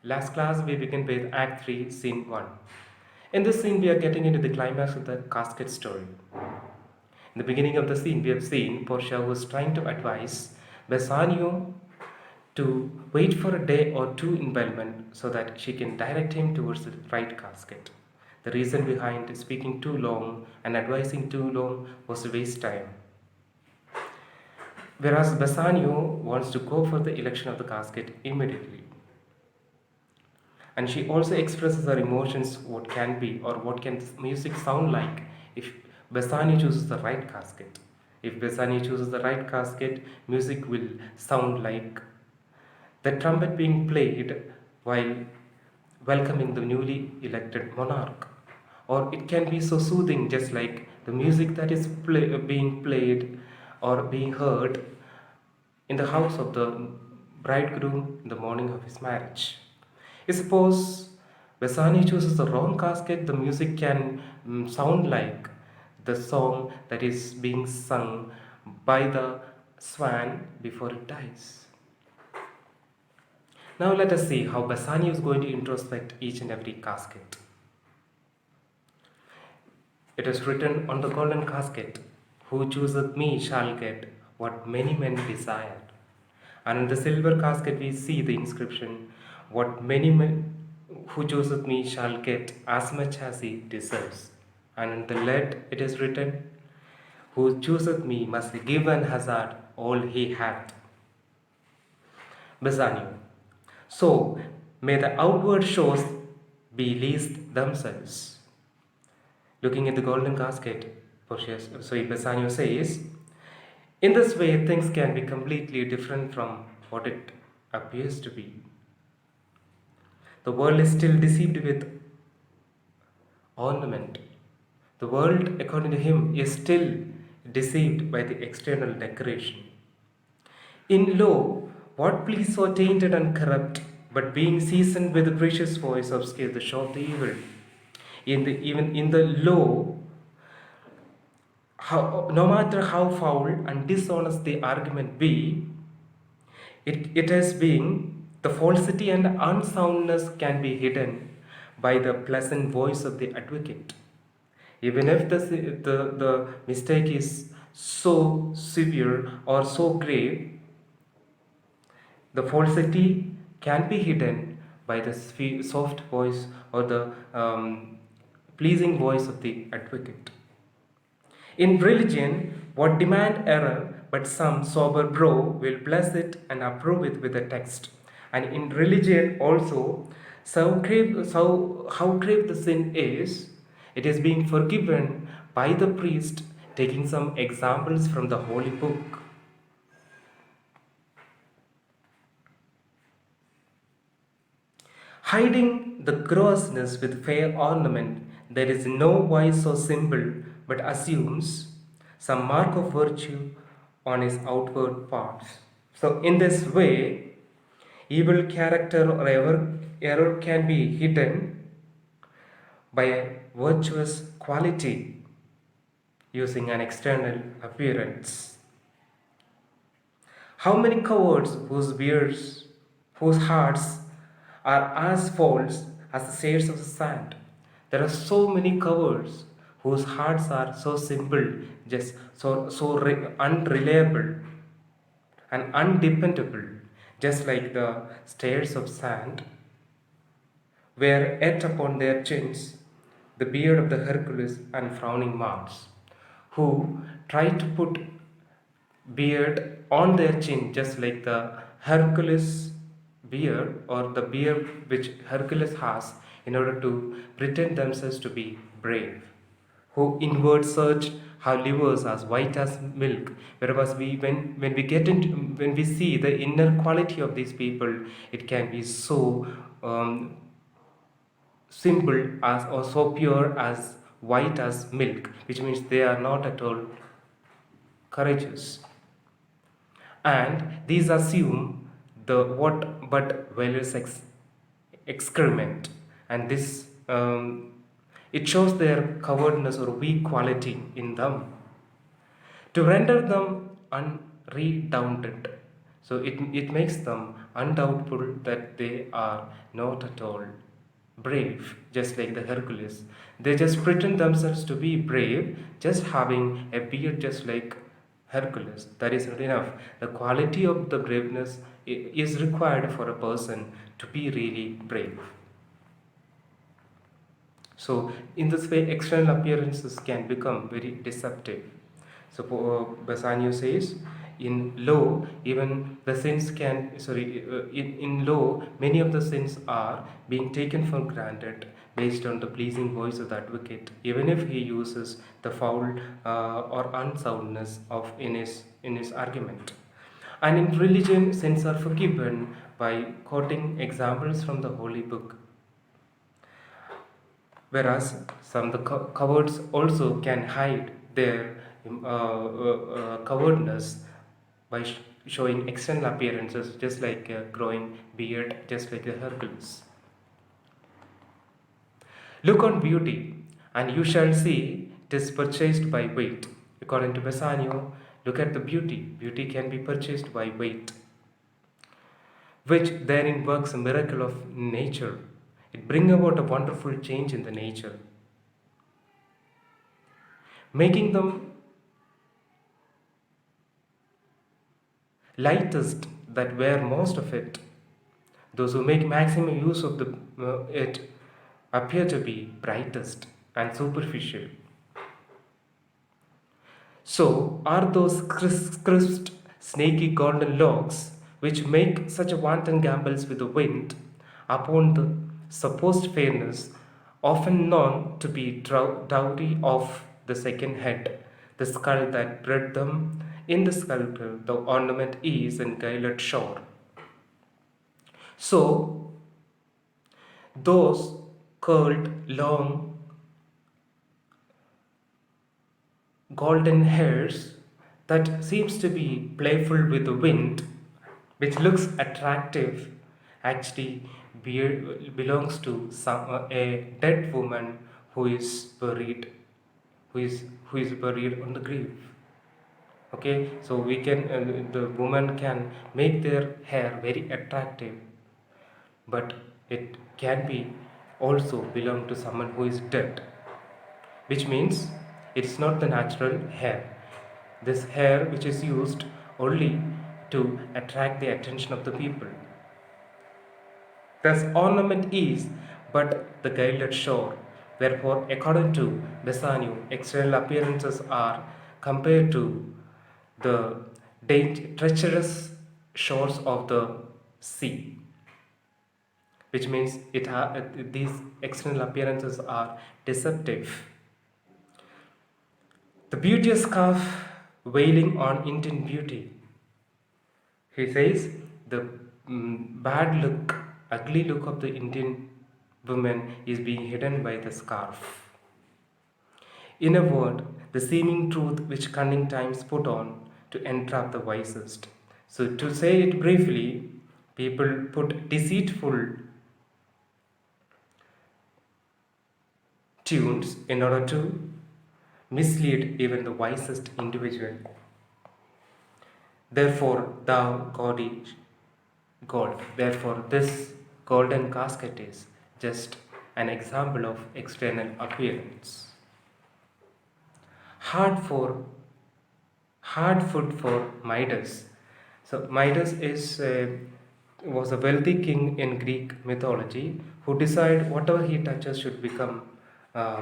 Last class, we begin with Act 3, Scene 1. In this scene, we are getting into the climax of the casket story. In the beginning of the scene, we have seen Portia was trying to advise Bassanio to wait for a day or two in Belmont so that she can direct him towards the right casket. The reason behind speaking too long and advising too long was to waste time. Whereas Bassanio wants to go for the election of the casket immediately. And she also expresses her emotions, what can be or what can music sound like if Bassanio chooses the right casket. If Bassanio chooses the right casket, music will sound like the trumpet being played while welcoming the newly elected monarch. Or it can be so soothing, just like the music that is being played or being heard in the house of the bridegroom in the morning of his marriage. Suppose Basani chooses the wrong casket, the music can sound like the song that is being sung by the swan before it dies. Now let us see how Basani is going to introspect each and every casket. It is written on the golden casket, "Who chooseth me shall get what many men desire." And in the silver casket, we see the inscription, "What many men who chooseth me shall get as much as he deserves." And in the lead, it is written, "Who chooseth me must give and hazard all he hath." Bassanio. So, may the outward shows be least themselves. Looking at the golden casket, Bassanio says, in this way, things can be completely different from what it appears to be. The world is still deceived with ornament. The world, according to him, is still deceived by the external decoration. In law, what please so tainted and corrupt, but being seasoned with the precious voice obscure the show of the evil. Even in the law, no matter how foul and dishonest the argument be, it has been the falsity and unsoundness can be hidden by the pleasant voice of the advocate. Even if the mistake is so severe or so grave, the falsity can be hidden by the soft voice or the pleasing voice of the advocate. In religion, what demand error, but some sober bro will bless it and approve it with a text. And in religion also, how grave the sin is, it is being forgiven by the priest taking some examples from the holy book. Hiding the grossness with fair ornament, there is no wise or simple, but assumes some mark of virtue on his outward parts. So, in this way, evil character or error can be hidden by a virtuous quality using an external appearance. How many cowards whose hearts are as false as the shades of the sand? There are so many cowards whose hearts are so simple, just unreliable and undependable, just like the stairs of sand, were etched upon their chins the beard of the Hercules and frowning Mars, who tried to put beard on their chin, just like the Hercules beard or the beard which Hercules has, in order to pretend themselves to be brave, who inward search have livers as white as milk. Whereas when we see the inner quality of these people, it can be so simple as or so pure as white as milk, which means they are not at all courageous. And these assume the what but valorous excrement, and this it shows their cowardness or weak quality in them to render them unredundant. So it makes them undoubtful that they are not at all brave, just like the Hercules. They just pretend themselves to be brave, just having a beard just like Hercules. That is not enough. The quality of the braveness is required for a person to be really brave. So, in this way, external appearances can become very deceptive. So, Bassanio says, in law, even the sins can, in law, many of the sins are being taken for granted based on the pleasing voice of the advocate, even if he uses the foul or unsoundness of in his argument. And in religion, sins are forgiven by quoting examples from the Holy Book, whereas some of the cowards also can hide their cowardness by showing external appearances, just like a growing beard, just like the Hercules. Look on beauty, and you shall see it is purchased by weight. According to Bassanio, look at the beauty. Beauty can be purchased by weight, which therein works a miracle of nature. It brings about a wonderful change in the nature, making them lightest that wear most of it. Those who make maximum use of it appear to be brightest and superficial. So are those crisped, snaky golden locks which make such a wanton gambles with the wind upon the supposed fairness, often known to be dowry of the second head, the skull that bred them. In the sculpture, the ornament is in gilded shore. So those curled, long, golden hairs that seems to be playful with the wind, which looks attractive, actually belongs to a dead woman who is buried, who is buried on the grave. Okay, so we can the woman can make their hair very attractive, but it can be also belong to someone who is dead, which means it's not the natural hair. This hair which is used only to attract the attention of the people. Thus ornament is but the gilded shore. Therefore, according to Bassanio, external appearances are compared to the treacherous shores of the sea, which means these external appearances are deceptive. The beauteous calf wailing on Indian beauty. He says the bad look, ugly look of the Indian woman is being hidden by the scarf. In a word, the seeming truth which cunning times put on to entrap the wisest. So, to say it briefly, people put deceitful tunes in order to mislead even the wisest individual. Therefore, thou gaudy gold. Therefore, this golden casket is just an example of external appearance. Hard for hard food for Midas. So Midas was a wealthy king in Greek mythology who decided whatever he touches should become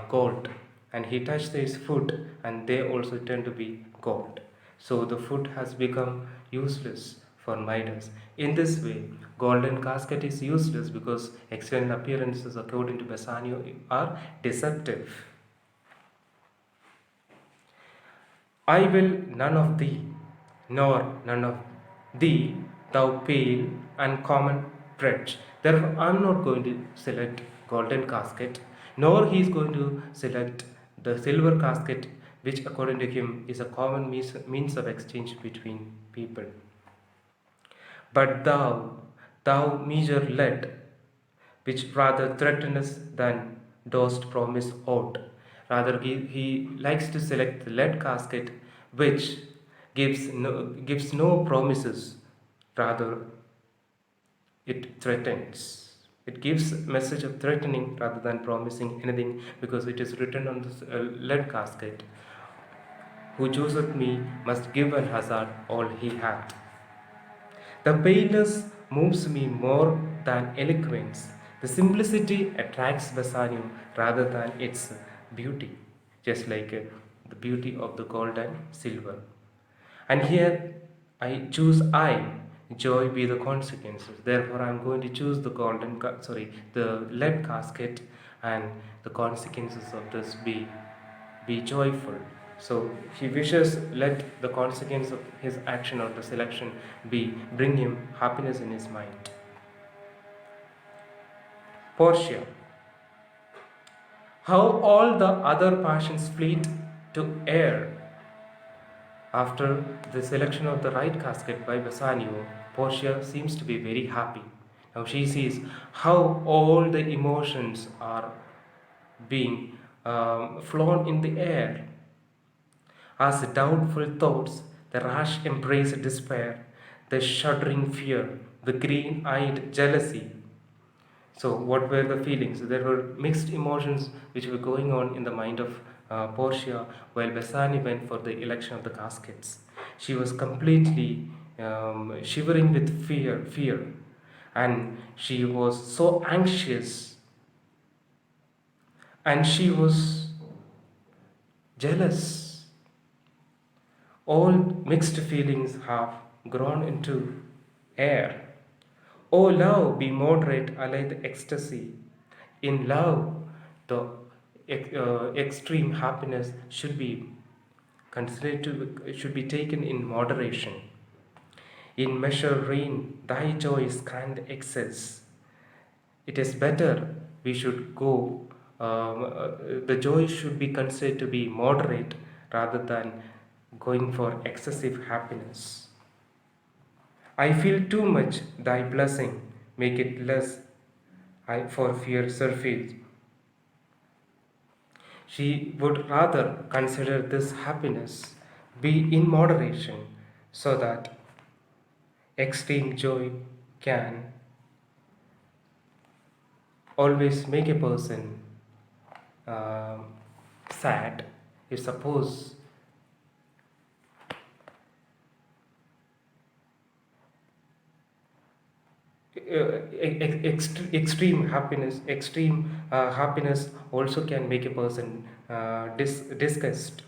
gold, and he touched his food, and they also tend to be gold. So the food has become useless for Midas. In this way, golden casket is useless because external appearances, according to Bassanio, are deceptive. I will none of thee, nor none of thee, thou pale and common wretch. Therefore, I am not going to select golden casket, nor he is going to select the silver casket, which according to him is a common means of exchange between people. But thou meager lead, which rather threatenest than dost promise aught. Rather, he likes to select the lead casket, which gives no promises, rather it threatens. It gives a message of threatening rather than promising anything, because it is written on this lead casket. Who chooseth me must give and hazard all he hath. The paleness moves me more than eloquence. The simplicity attracts Bassanio rather than its beauty, just like the beauty of the gold and silver. And here joy be the consequences. Therefore, I am going to choose the lead casket, and the consequences of this be joyful. So he wishes let the consequence of his action or the selection bring him happiness in his mind. Portia. How all the other passions fleet to air. After the selection of the right casket by Bassanio, Portia seems to be very happy. Now she sees how all the emotions are being flown in the air, as the doubtful thoughts, the rash embrace despair, the shuddering fear, the green eyed jealousy. So, what were the feelings? There were mixed emotions which were going on in the mind of Portia while Bessani went for the election of the caskets. She was completely shivering with fear, and she was so anxious, and she was jealous. All mixed feelings have grown into air. O love, be moderate, allied the ecstasy. In love, the extreme happiness should be taken in moderation. In measure reign, thy joys kind excess. It is better we should go. The joy should be considered to be moderate rather than going for excessive happiness. I feel too much thy blessing, make it less, I for fear surfeit. She would rather consider this happiness be in moderation, so that extreme joy can always make a person uh, sad. If suppose extreme happiness also can make a person disgust.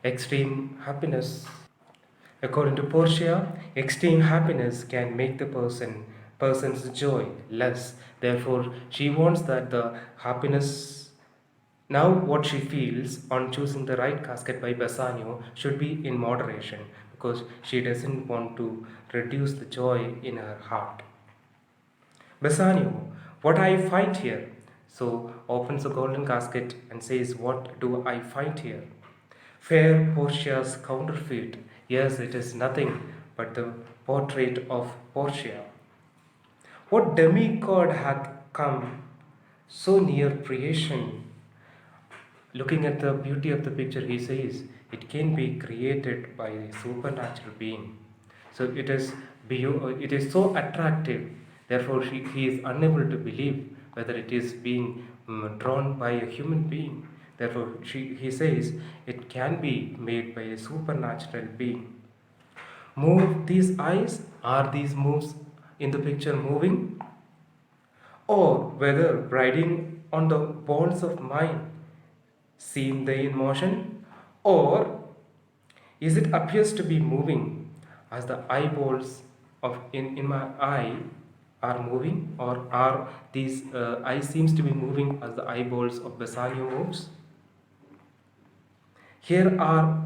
Extreme happiness, according to Portia, extreme happiness can make the person's joy less. Therefore, she wants that the happiness, now what she feels on choosing the right casket by Bassanio, should be in moderation, because she doesn't want to reduce the joy in her heart. Bassanio, what I find here? So opens the golden casket and says, what do I find here? Fair Portia's counterfeit. Yes, it is nothing but the portrait of Portia. What demigod hath come so near creation? Looking at the beauty of the picture, he says it can be created by a supernatural being. So it is so attractive. Therefore, he is unable to believe whether it is being drawn by a human being. Therefore, he says it can be made by a supernatural being. Move these eyes? Are these moves in the picture moving? Or whether riding on the balls of mine seem they in motion? Or is it appears to be moving as the eyeballs in my eye are moving, or are these eye seems to be moving as the eyeballs of Bassanio moves? Here are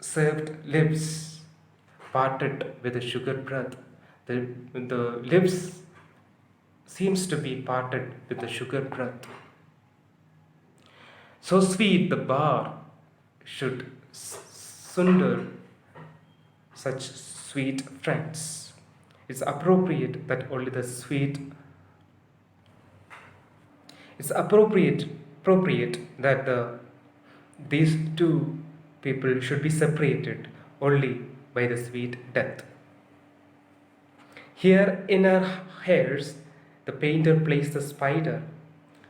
served lips parted with a sugar breath. The lips seems to be parted with a sugar breath. So sweet the bar should sunder such sweet friends. It's appropriate that these two people should be separated only by the sweet death. Here in her hairs the painter placed the spider,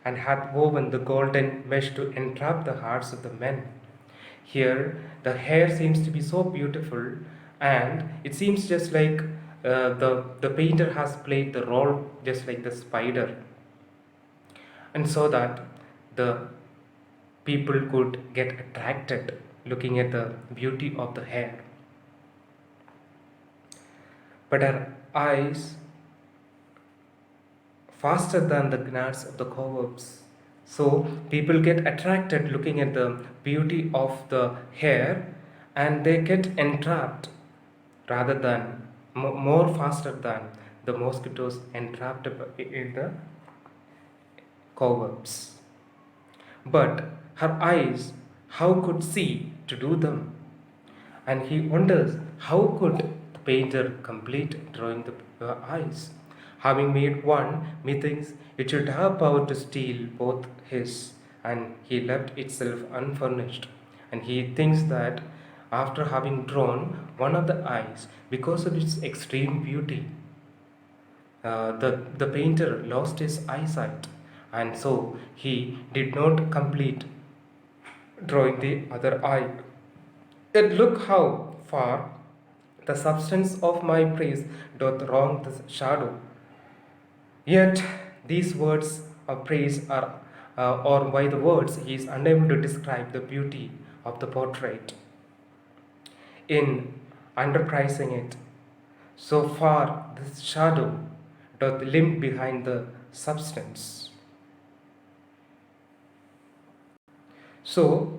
and hath woven the golden mesh to entrap the hearts of the men. Here the hair seems to be so beautiful, and it seems just like the painter has played the role just like the spider, and so that the people could get attracted looking at the beauty of the hair. But her eyes faster than the gnats of the cobwebs. So people get attracted looking at the beauty of the hair, and they get entrapped rather than more faster than the mosquitoes entrapped in the cobwebs. But her eyes, how could see to do them? And he wonders how could the painter complete drawing the eyes. Having made one, methinks it should have power to steal both his, and he left itself unfurnished. And he thinks that after having drawn one of the eyes, because of its extreme beauty, the painter lost his eyesight, and so he did not complete drawing the other eye. Yet look how far the substance of my praise doth wrong the shadow. Yet these words of praise are, or by the words, he is unable to describe the beauty of the portrait. In underpricing it, so far this shadow doth limp behind the substance. So,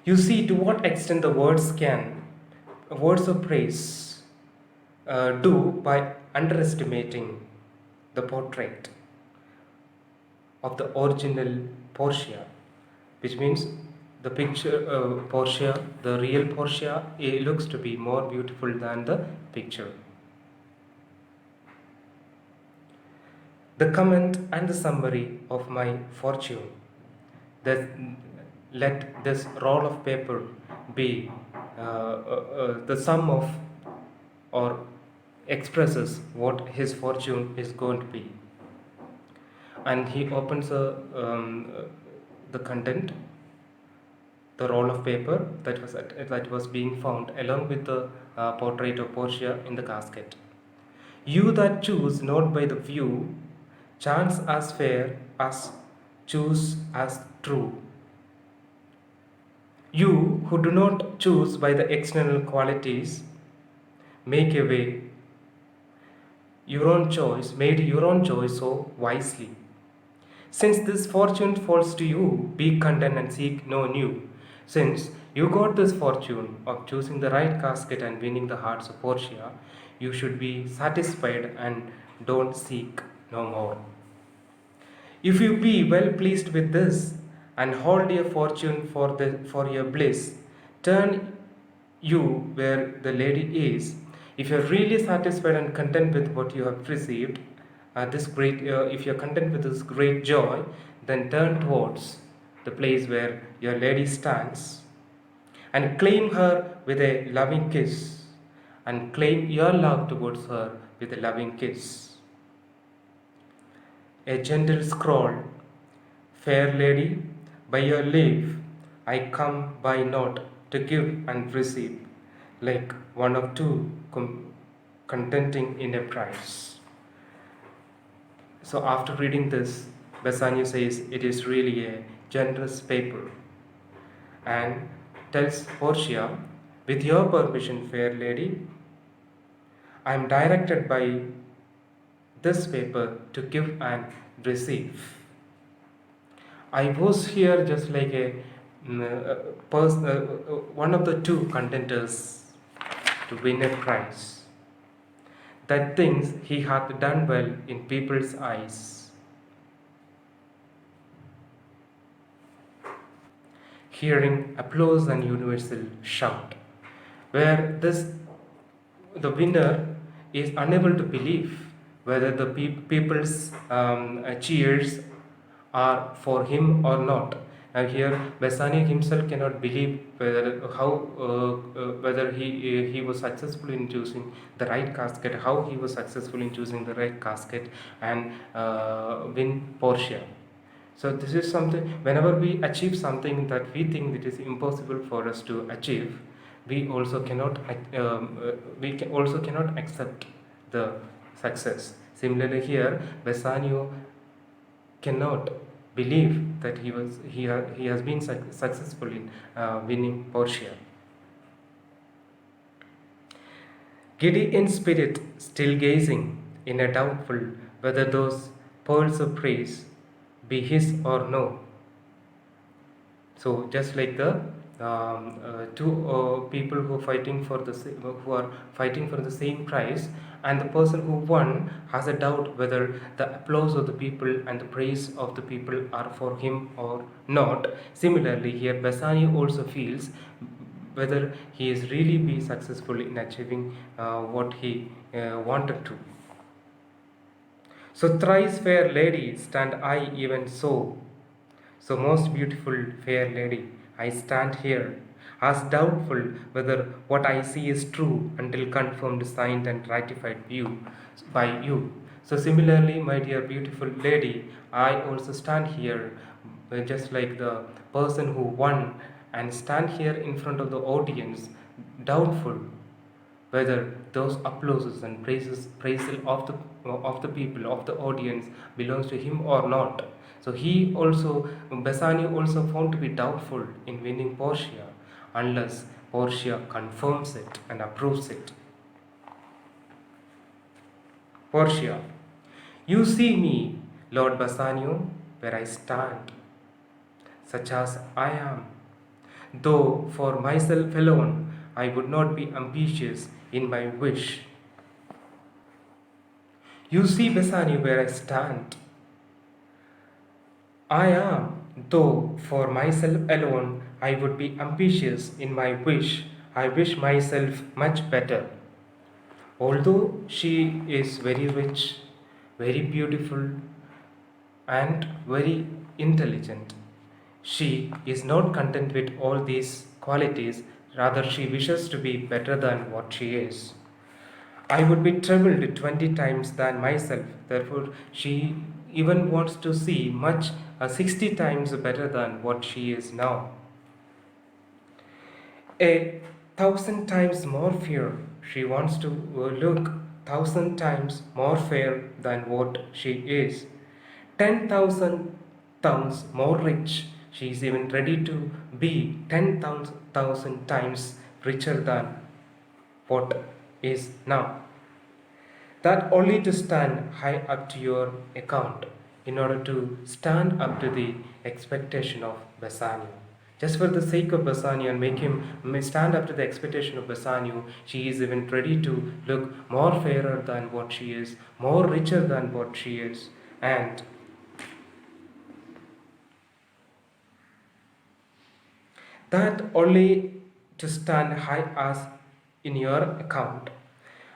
you see to what extent the words of praise do by underestimating the portrait of the original Portia, which means the picture Portia, the real Portia, it looks to be more beautiful than the picture. The comment and the summary of my fortune, that let this roll of paper be the sum of, or expresses what his fortune is going to be. And he opens the content, the roll of paper that was being found along with the portrait of Portia in the casket. You that choose not by the view, chance as fair as choose as true. You who do not choose by the external qualities, make a way your own choice, made your own choice so wisely. Since this fortune falls to you, be content and seek no new. Since you got this fortune of choosing the right casket and winning the hearts of Portia, you should be satisfied and don't seek no more. If you be well pleased with this, and hold your fortune for your bliss, turn you where the lady is. If you're really satisfied and content with what you have received, if you're content with this great joy, then turn towards the place where your lady stands, and claim her with a loving kiss, and claim your love towards her with a loving kiss. A gentle scroll, fair lady, by your leave, I come by not to give and receive, like one of two contenting in a price. So after reading this, Bassanio says it is really a generous paper, and tells Portia, with your permission, fair lady, I am directed by this paper to give and receive. I was here just like one of the two contenders to win a prize. That things he hath done well in people's eyes. Hearing applause and universal shout, where the winner is unable to believe whether the people's cheers are for him or not. Here, Bassanio himself cannot believe whether he was successful in choosing the right casket, how he was successful in choosing the right casket and win Portia. So this is something, whenever we achieve something that we think it is impossible for us to achieve, we also cannot also cannot accept the success. Similarly here, Bassanio cannot believe that he has been successful in winning Portia. Giddy in spirit, still gazing, in a doubtful whether those pearls of praise be his or no. So just like the two people who are fighting for the same prize, and the person who won has a doubt whether the applause of the people and the praise of the people are for him or not. Similarly, here Bassanio also feels whether he is really be successful in achieving what he wanted to. So thrice fair lady, stand I even so. So, most beautiful fair lady, I stand here, as doubtful whether what I see is true until confirmed, signed, and ratified by you. So, similarly, my dear beautiful lady, I also stand here just like the person who won and stand here in front of the audience, doubtful whether those applauses and praisal of the people of the audience belongs to him or not. So he also, Bassanio also found to be doubtful in winning Portia unless Portia confirms it and approves it. Portia, you see me, Lord Bassanio, where I stand, such as I am, though for myself alone I would not be ambitious in my wish. You see, Bassanio, where I stand. I am, though for myself alone I would be ambitious in my wish. I wish myself much better. Although she is very rich, very beautiful, and very intelligent, she is not content with all these qualities, rather, she wishes to be better than what she is. I would be troubled 20 times than myself. Therefore, she even wants to see much 60 times better than what she is now. A thousand times more fair. She wants to look thousand times more fair than what she is. 10,000 times more rich. She is even ready to be 10,000 times richer than what is now. That only to stand high up to your account in order to stand up to the expectation of Bassanio. Just for the sake of Bassanio and make him stand up to the expectation of Bassanio, she is even ready to look more fairer than what she is, more richer than what she is, and that only to stand high as in your account.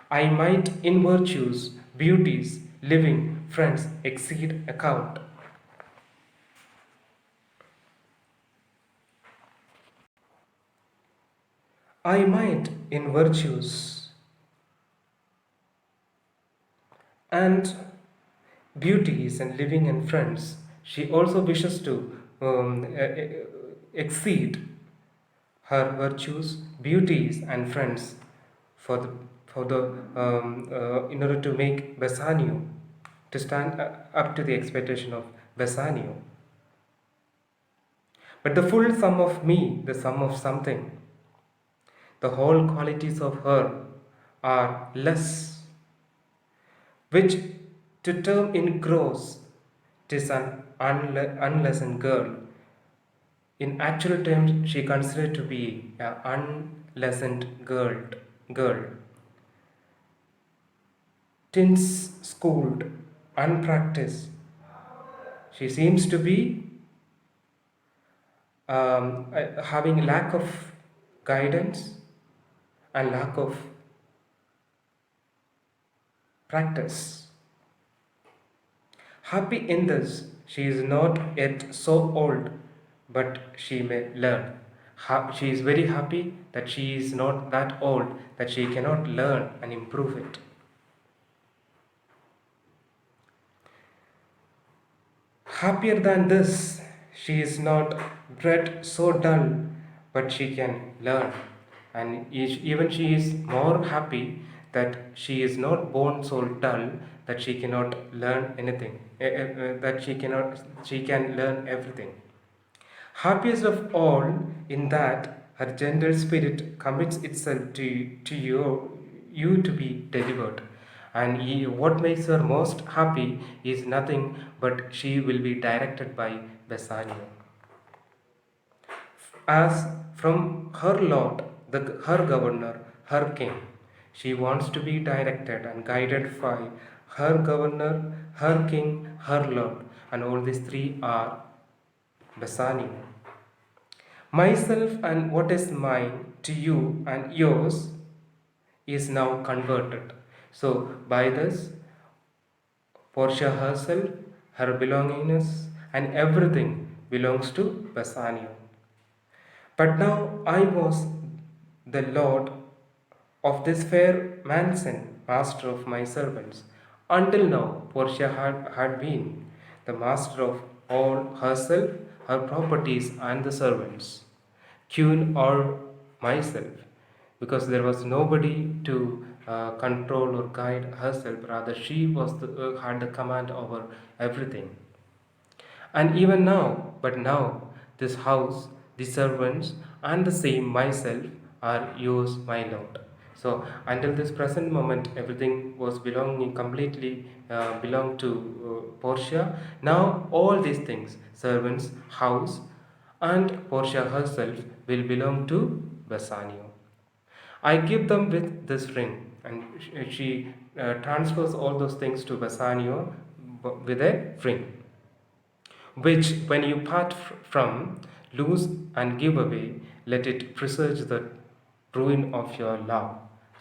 I might in virtues, beauties, living, friends exceed account. I might in virtues and beauties and living and friends. She also wishes to exceed her virtues, beauties, and friends for the in order to make Bassanio to stand up to the expectation of Bassanio. But the full sum of me, the sum of something, the whole qualities of her are less, which to term in gross, 'tis an unlessoned girl. In actual terms, she considered to be an unlessoned girl. Tins schooled, unpracticed. She seems to be having lack of guidance and lack of practice. Happy in this, she is not yet so old, but she may learn. She is very happy that she is not that old that she cannot learn and improve it. Happier than this, she is not bred so dull, but she can learn. And even she is more happy that she is not born so dull that she cannot learn anything, that she can learn everything. Happiest of all, in that her gentle spirit commits itself to you to be delivered. And what makes her most happy is nothing but she will be directed by Bassanio. As from her lord, her governor, her king, she wants to be directed and guided by her governor, her king, her lord, and all these three are Bassanio. Myself and what is mine to you and yours is now converted. So, by this, Portia herself, her belongingness, and everything belongs to Bassanio. But now I was the lord of this fair mansion, master of my servants. Until now, Portia had been the master of all herself, her properties, and the servants, queen or myself, because there was nobody to control or guide herself. Rather, she was had the command over everything. And even now, but now, this house, the servants, and the same myself are yours, my Lord. So until this present moment, everything was belonging completely belonged to Portia. Now all these things, servants, house, and Portia herself will belong to Bassanio. I give them with this ring, and she transfers all those things to Bassanio with a ring, which when you part from, lose and give away, let it presage the ruin of your love.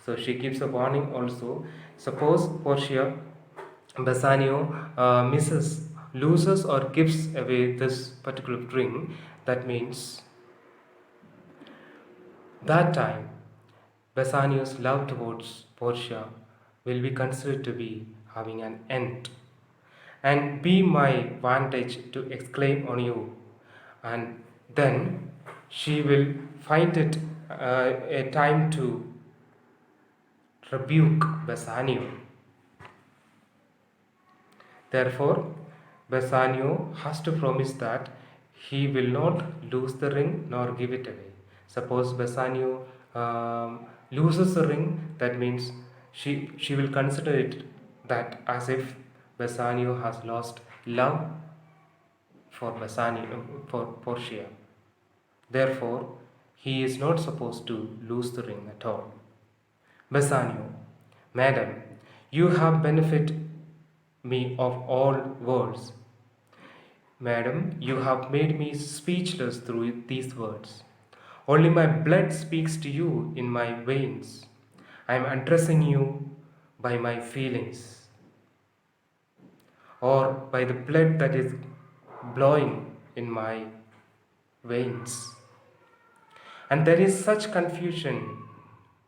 So she gives a warning also. Suppose Portia Bassanio loses or gives away this particular ring, that means that time Bassanio's love towards Portia will be considered to be having an end, and be my vantage to exclaim on you, and then she will find it a time to rebuke Bassanio. Therefore, Bassanio has to promise that he will not lose the ring nor give it away. Suppose Bassanio loses the ring, that means she will consider it that as if Bassanio has lost love for Bassanio, for Portia. Therefore, he is not supposed to lose the ring at all. Bassanio, Madam, you have benefit me of all words. Madam, you have made me speechless through these words. Only my blood speaks to you in my veins. I am addressing you by my feelings, or by the blood that is blowing in my veins. And there is such confusion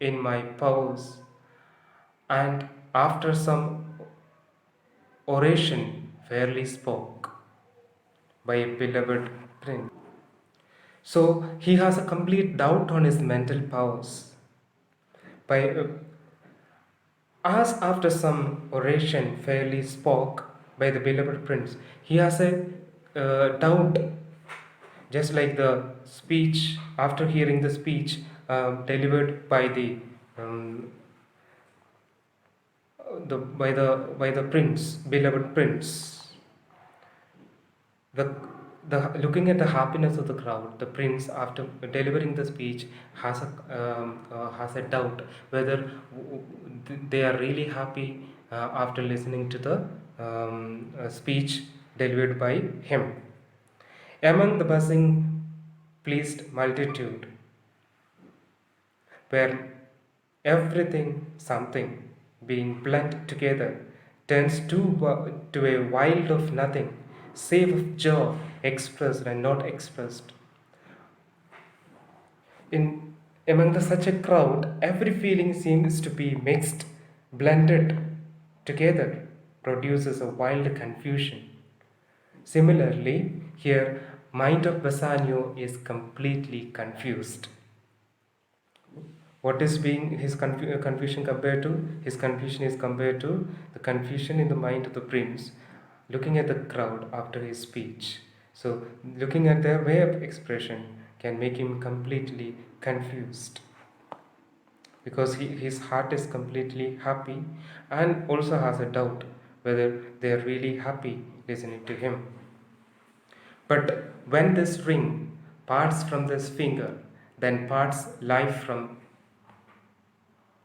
in my powers, and after some oration fairly spoke by a beloved prince. So he has a complete doubt on his mental powers. By as after some oration fairly spoke by the beloved prince, he has a doubt, just like the speech after hearing the speech delivered by um, the prince, beloved prince. The, looking at the happiness of the crowd, the prince, after delivering the speech, has a doubt whether they are really happy after listening to the speech delivered by him. Among the buzzing, pleased multitude, where everything, something, being blent together, turns to a wild of nothing, save of joy expressed and not expressed. In among such a crowd, every feeling seems to be mixed, blended together, produces a wild confusion. Similarly, here, mind of Bassanio is completely confused. What is being his confusion compared to? His confusion is compared to the confusion in the mind of the prince, looking at the crowd after his speech. So, looking at their way of expression can make him completely confused because his heart is completely happy and also has a doubt whether they are really happy listening to him. But when this ring parts from this finger, then parts life from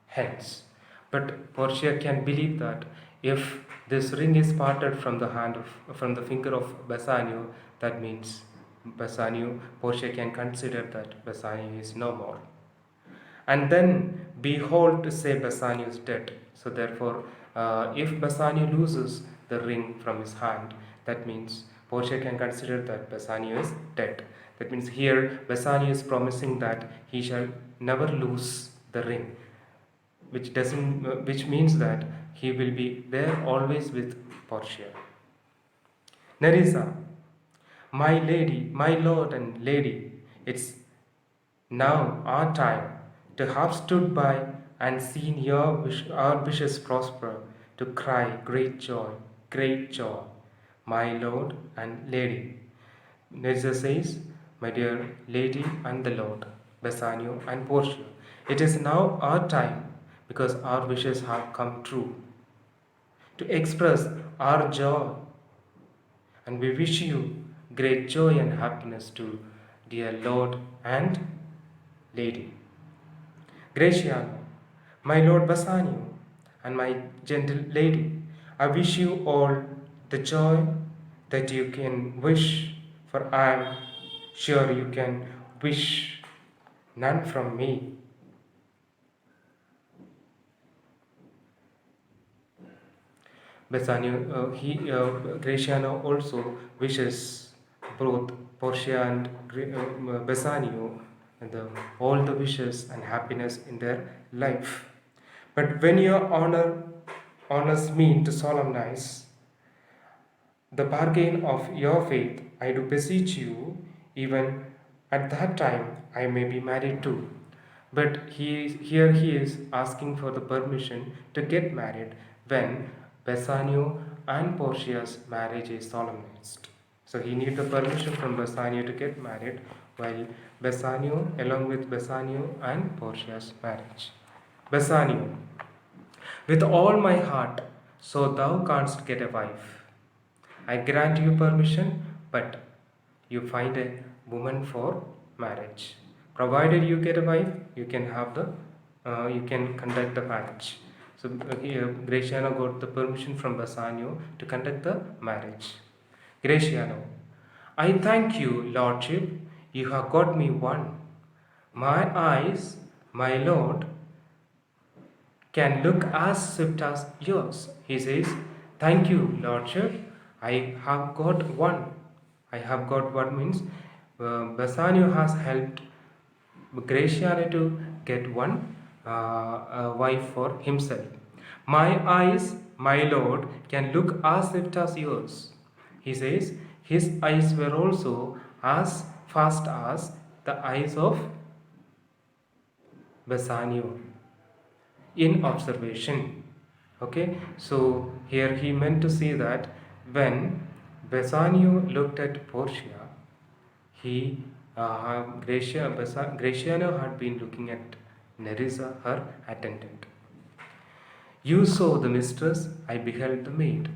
hence. But Portia can believe that if this ring is parted from from the finger of Bassanio, that means Portia can consider that Bassanio is no more. And then behold to say Bassanio is dead. So therefore, if Bassanio loses the ring from his hand, that means Portia can consider that Bassanio is dead. That means here Bassanio is promising that he shall never lose the ring, which means that he will be there always with Portia. Nerissa, my lady, my lord and lady, it's now our time to have stood by and seen our wishes prosper, to cry great joy, my lord and lady. Nerissa says, my dear lady and the lord, Bassanio and Portia, it is now our time because our wishes have come true to express our joy, and we wish you great joy and happiness to dear lord and lady. Graciano, my lord Bassanio, and my gentle lady, I wish you all the joy that you can wish, for I am sure you can wish none from me. Graciano also wishes both Portia and Bassanio all the wishes and happiness in their life. But when your honors me to solemnize the bargain of your faith, I do beseech you, even at that time I may be married too. But here he is asking for the permission to get married when Bassanio and Portia's marriage is solemnized. So he needs the permission from Bassanio to get married while Bassanio, along with Bassanio and Portia's marriage. Bassanio, with all my heart, so thou canst get a wife. I grant you permission, but you find a woman for marriage. Provided you get a wife, you can conduct the marriage. So here Graciano got the permission from Bassanio to conduct the marriage. Graciano, I thank you, Lordship, you have got me one. My eyes, my lord, can look as swift as yours. He says, thank you, Lordship. I have got one. I have got one means Bassanio has helped Graciano to get one wife for himself. My eyes, my lord, can look as swift as yours. He says, his eyes were also as fast as the eyes of Bassanio in observation. Okay, so here he meant to say that when Bassanio looked at Portia, Graciano had been looking at Nerissa, her attendant. You saw the mistress, I beheld the maid.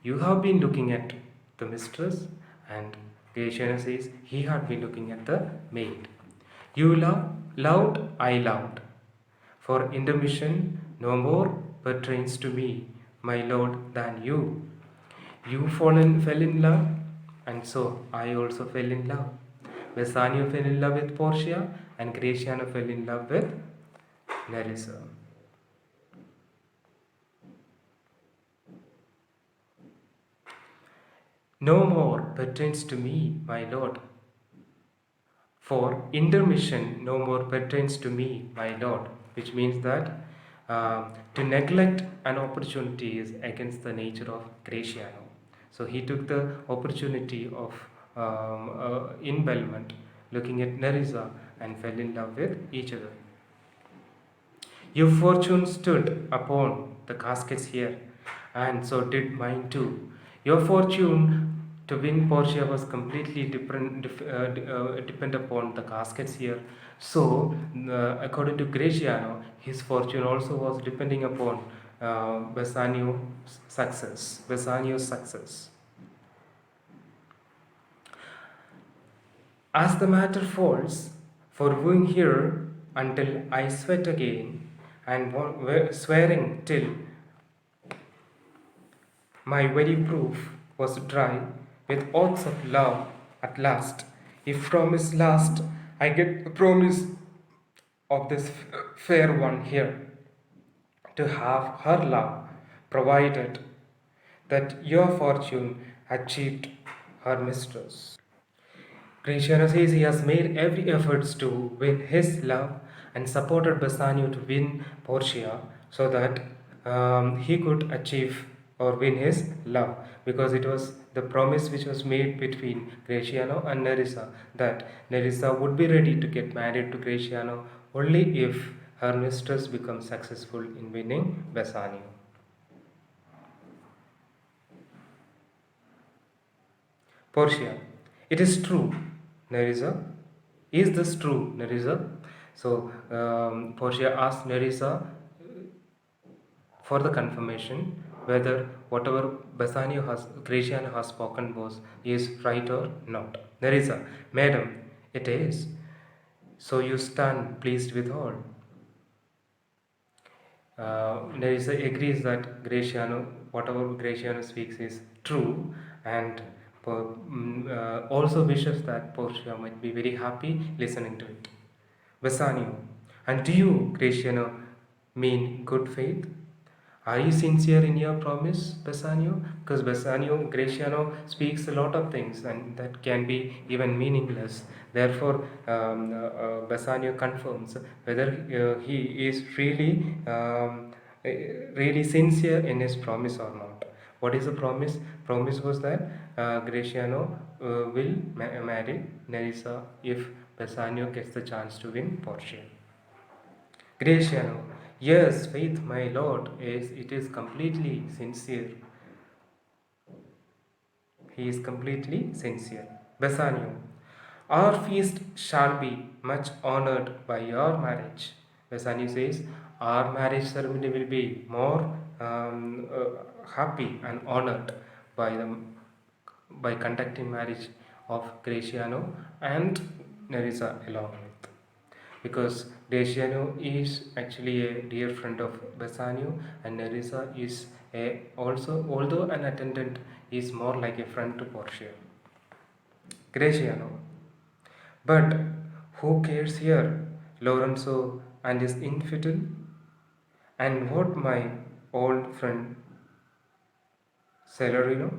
You have been looking at the mistress, and Graciano says he had been looking at the maid. You loved, I loved. For intermission no more pertains to me, my lord, than you. You fell in love, and so I also fell in love. Bassanio fell in love with Portia, and Graciano fell in love with Nerissa. No more pertains to me, my lord. For intermission no more pertains to me, my lord, which means that to neglect an opportunity is against the nature of Gratiano. So he took the opportunity of inbellment, looking at Nerissa, and fell in love with each other. Your fortune stood upon the caskets here, and so did mine too. Your fortune to win Portia was completely depend upon the caskets here. So, according to Graciano, his fortune also was depending upon Bassanio's success. Bassanio's success. As the matter falls, for wooing here until I sweat again, and swearing till my very proof was dry with oaths of love at last. If promise last, I get the promise of this fair one here to have her love, provided that your fortune achieved her mistress. Gratiano says he has made every effort to win his love and supported Bassanio to win Portia so that he could achieve or win his love, because it was the promise which was made between Gratiano and Nerissa that Nerissa would be ready to get married to Gratiano only if her mistress becomes successful in winning Bassanio. Portia, it is true, Nerissa. Is this true, Nerissa? So Portia asked Nerissa for the confirmation whether whatever Gratiano has spoken is right or not. Nerissa, Madam, it is. So you stand pleased with all. Nerissa agrees that whatever Gratiano speaks is true, and also wishes that Portia might be very happy listening to it. Bassanio, and do you, Gratiano, mean good faith? Are you sincere in your promise, Bassanio? Because Gratiano speaks a lot of things and that can be even meaningless. Therefore, Bassanio confirms whether he is really sincere in his promise or not. What is the promise? Promise was that Gratiano will marry Nerissa if Bassanio gets the chance to win Portia. Gratiano, yes, faith, my lord, it is completely sincere. He is completely sincere. Bassanio, our feast shall be much honored by your marriage. Bassanio says, our marriage ceremony will be more happy and honored by conducting marriage of Gratiano and Nerissa along with, because Gratiano is actually a dear friend of Bassanio, and Nerissa is also, although an attendant, is more like a friend to Portia. Gratiano, but who cares here? Lorenzo and his infidel, and what my old friend Celerino?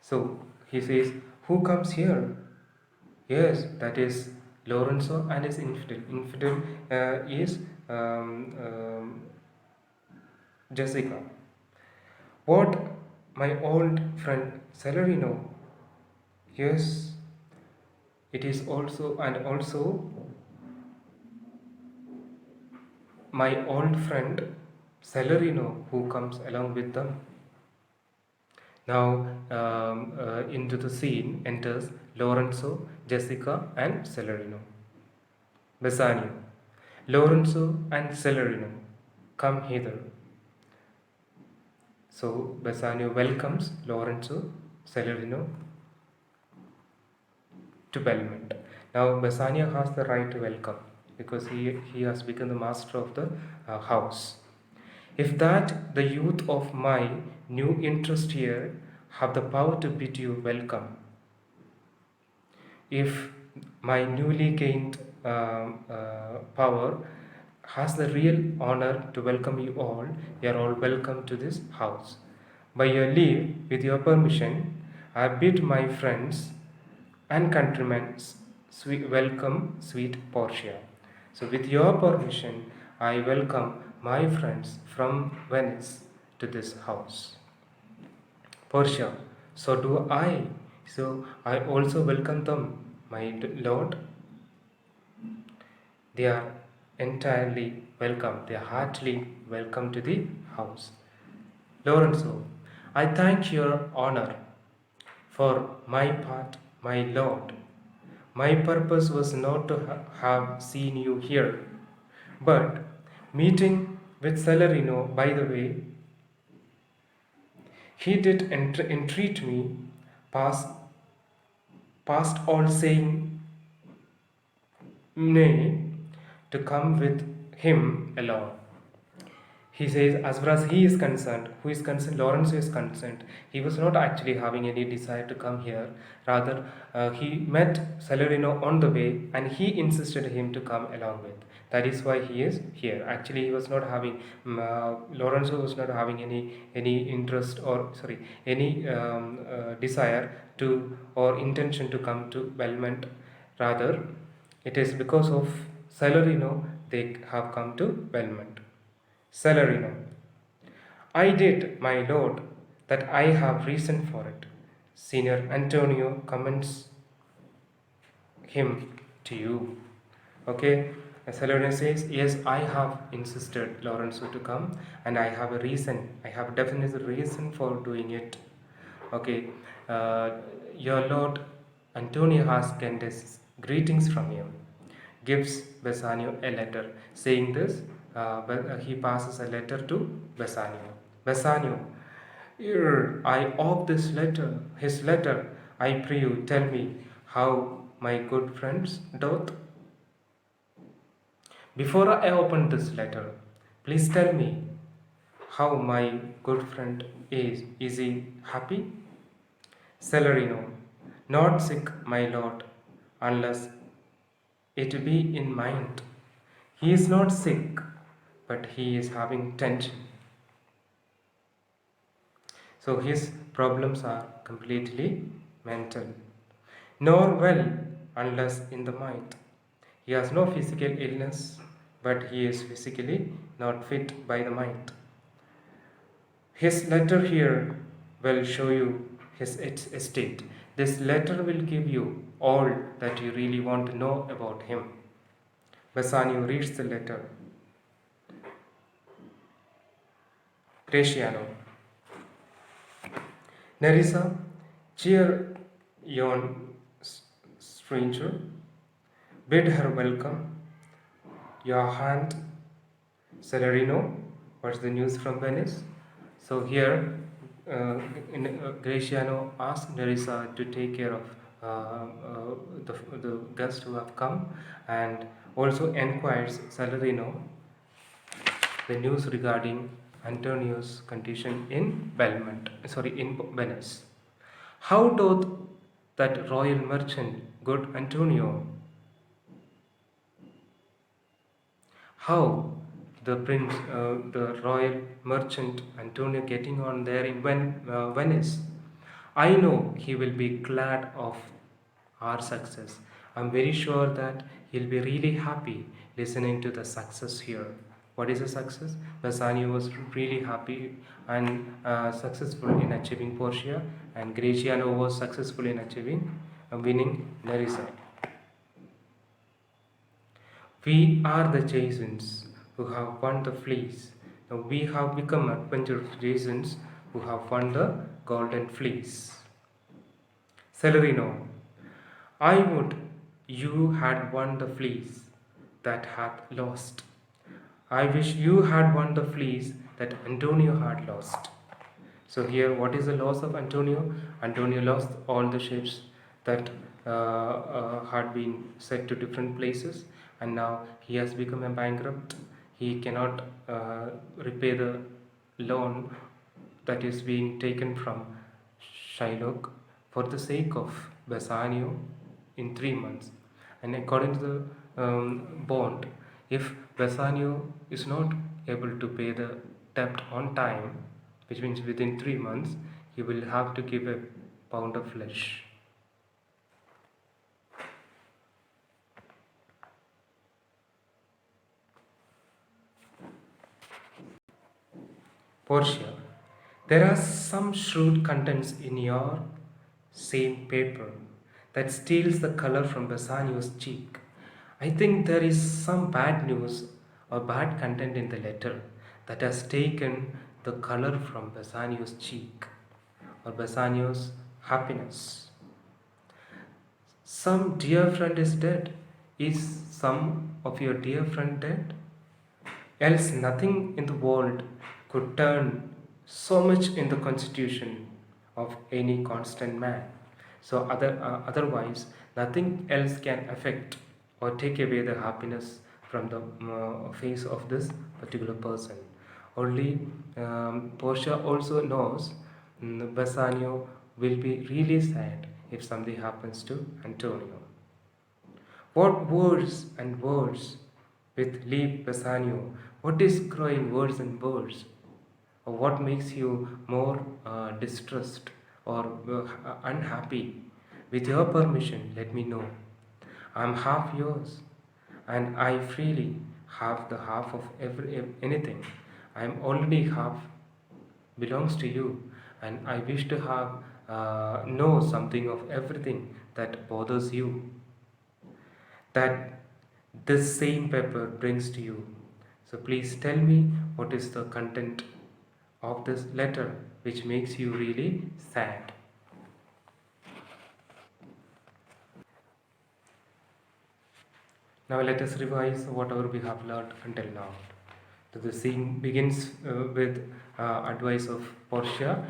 So he says, who comes here? Yes, that is Lorenzo and his infidel. Infidel is Jessica. What, my old friend Celerino? Yes, it is also, and also my old friend Celerino who comes along with them. Now, into the scene enters Lorenzo, Jessica, and Celerino. Bassanio, Lorenzo and Celerino, come hither. So Bassanio welcomes Lorenzo, Celerino to Belmont. Now Bassanio has the right to welcome because he has become the master of the house. If that the youth of my new interest here have the power to bid you welcome, if my newly gained power has the real honor to welcome you all are all welcome to this house. By your leave, with your permission, I bid my friends and countrymen welcome sweet Portia. So, with your permission, I welcome my friends from Venice to this house. Portia, so do I. So, I also welcome them, my lord. They are entirely welcome, they are heartily welcome to the house. Lorenzo, I thank your honor. For my part, my lord, my purpose was not to have seen you here, but meeting with Salarino, by the way, he did entreat me, past, past all saying nay, to come with him alone. He says, as far as he is concerned, who is concerned, Lorenzo is concerned, he was not actually having any desire to come here. Rather, he met Salarino on the way and he insisted him to come along with. That is why he is here. Actually, he was not having, Lorenzo was not having any interest or, sorry, any desire to or intention to come to Belmont. Rather, it is because of Salarino they have come to Belmont. Salarino. I did, my lord, that I have reason for it. Senior Antonio commends him to you. Okay, Salarino says, yes, I have insisted Lorenzo to come, and I have a reason. I have definite reason for doing it. Okay, uh, your lord Antonio has sent greetings from you. Gives Bassanio a letter. Saying this, he passes a letter to Bassanio. Bassanio, here I ope this letter, his letter. I pray you, tell me how my good friends doth. Before I open this letter, please tell me how my good friend is. Is he happy? Celerino, not sick, my lord, unless it be in mind. He is not sick, but he is having tension. So his problems are completely mental, nor well unless in the mind. He has no physical illness, but he is physically not fit by the mind. His letter here will show you his estate. This letter will give you all that you really want to know about him. Bassanio reads the letter. Graciano. Nerissa, cheer yon stranger, bid her welcome. Your hand, Celerino. What's the news from Venice? So here, Graciano asked Nerissa to take care of the guests who have come, and also enquires Salarino the news regarding Antonio's condition in in Venice. How doth that royal merchant, good Antonio? How the royal merchant Antonio getting on there in Venice? I know he will be glad of our success. I'm very sure that he'll be really happy listening to the success here. What is a success? Bassanio was really happy and successful in achieving Portia, and Graciano was successful in achieving winning Nerissa. We are the Jasons who have won the fleece. Now we have become adventurous Jasons who have won the golden fleece. Celerino, I would you had won the fleece that hath lost. I wish you had won the fleece that Antonio had lost. So here, what is the loss of Antonio? Antonio lost all the ships that had been sent to different places, and now he has become a bankrupt. He cannot repay the loan that is being taken from Shylock for the sake of Bassanio in 3 months. And according to the bond, if Bassanio is not able to pay the debt on time, which means within 3 months he will have to give a pound of flesh. Portia, there are some shrewd contents in your same paper that steals the color from Bassanio's cheek. I think there is some bad news or bad content in the letter that has taken the color from Bassanio's cheek or Bassanio's happiness. Some dear friend is dead. Is some of your dear friend dead? Else nothing in the world could turn so much in the constitution of any constant man. So otherwise, nothing else can affect or take away the happiness from the face of this particular person. Only Portia also knows Bassanio will be really sad if something happens to Antonio. What words and words with Leave Bassanio? What is growing words and words? Or what makes you more distressed or unhappy? With your permission, let me know. I am half yours, and I freely have the half of anything. I am already half belongs to you, and I wish to have know something of everything that bothers you, that this same paper brings to you. So please tell me what is the content of this letter which makes you really sad. Now let us revise whatever we have learned until now. So the scene begins with advice of Portia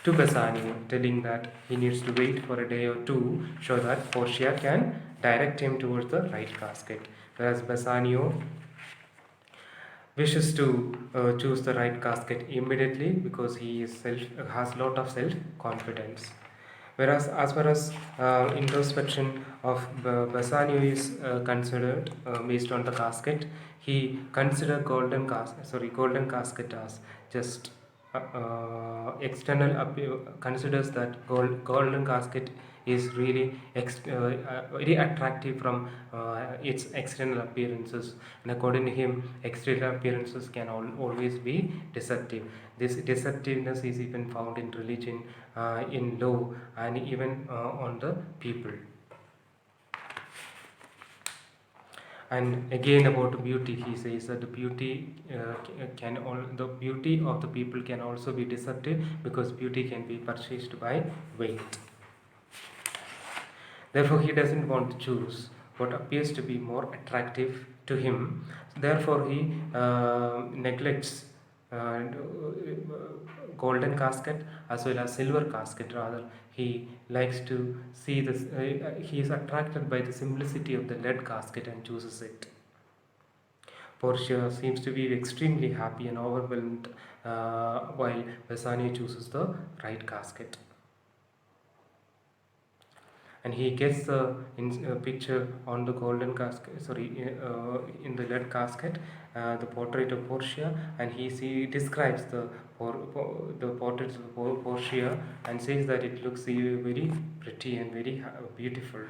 to Bassanio, telling that he needs to wait for a day or two so that Portia can direct him towards the right casket. Whereas Bassanio wishes to choose the right casket immediately because he is has a lot of self confidence. Whereas, as far as introspection of Bassanio is considered based on the casket, he considered golden casket as just external considers that golden casket is really very attractive from its external appearances, and according to him external appearances can always be deceptive. This deceptiveness is even found in religion, in law, and even on the people. And again about beauty, he says that the beauty the beauty of the people can also be deceptive because beauty can be purchased by weight. Therefore, he doesn't want to choose what appears to be more attractive to him. Therefore, he neglects golden casket as well as silver casket. Rather, he likes to see this. He is attracted by the simplicity of the lead casket and chooses it. Portia seems to be extremely happy and overwhelmed while Bassanio chooses the right casket. And he gets the picture on the golden casket, in the lead casket, the portrait of Portia, and he describes the portrait of Portia and says that it looks very pretty and very beautiful.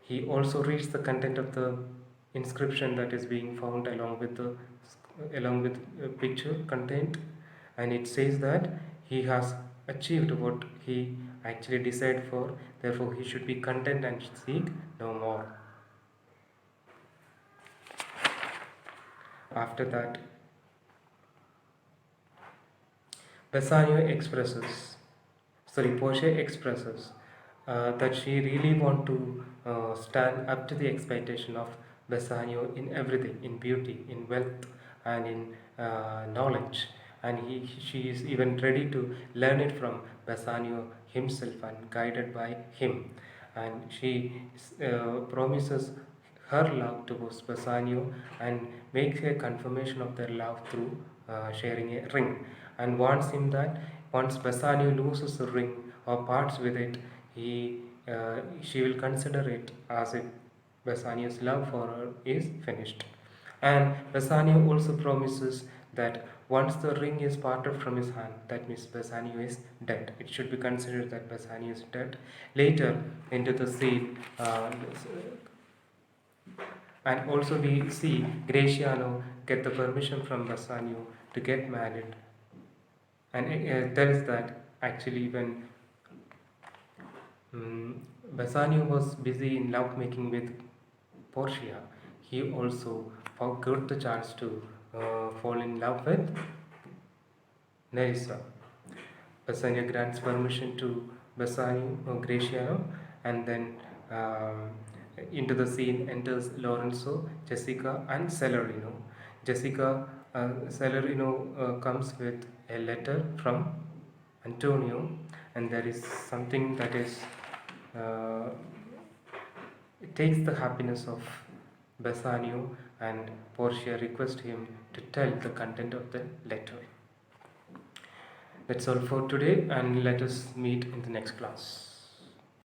He also reads the content of the inscription that is being found along with picture content, and it says that he has achieved what he actually desired for, therefore he should be content and seek no more. After that, Portia expresses that she really want to stand up to the expectation of Bassanio in everything, in beauty, in wealth, and in knowledge, and she is even ready to learn it from Bassanio himself and guided by him, and she promises her love towards Bassanio and makes a confirmation of their love through sharing a ring, and warns him that once Bassanio loses the ring or parts with it, she will consider it as if Bassanio's love for her is finished. And Bassanio also promises that once the ring is parted from his hand, that means Bassanio is dead. It should be considered that Bassanio is dead. Later into the scene, and also we see Graciano get the permission from Bassanio to get married, and it tells that actually when Bassanio was busy in love making with Portia, he also got the chance to fall in love with Nerissa. Bassanio grants permission to Bassanio or Graciano, and then into the scene enters Lorenzo, Jessica, and Celerino. Jessica Celerino comes with a letter from Antonio, and there is something that is it takes the happiness of Bassanio, and Portia requests him to tell the content of the letter. That's all for today, and let us meet in the next class.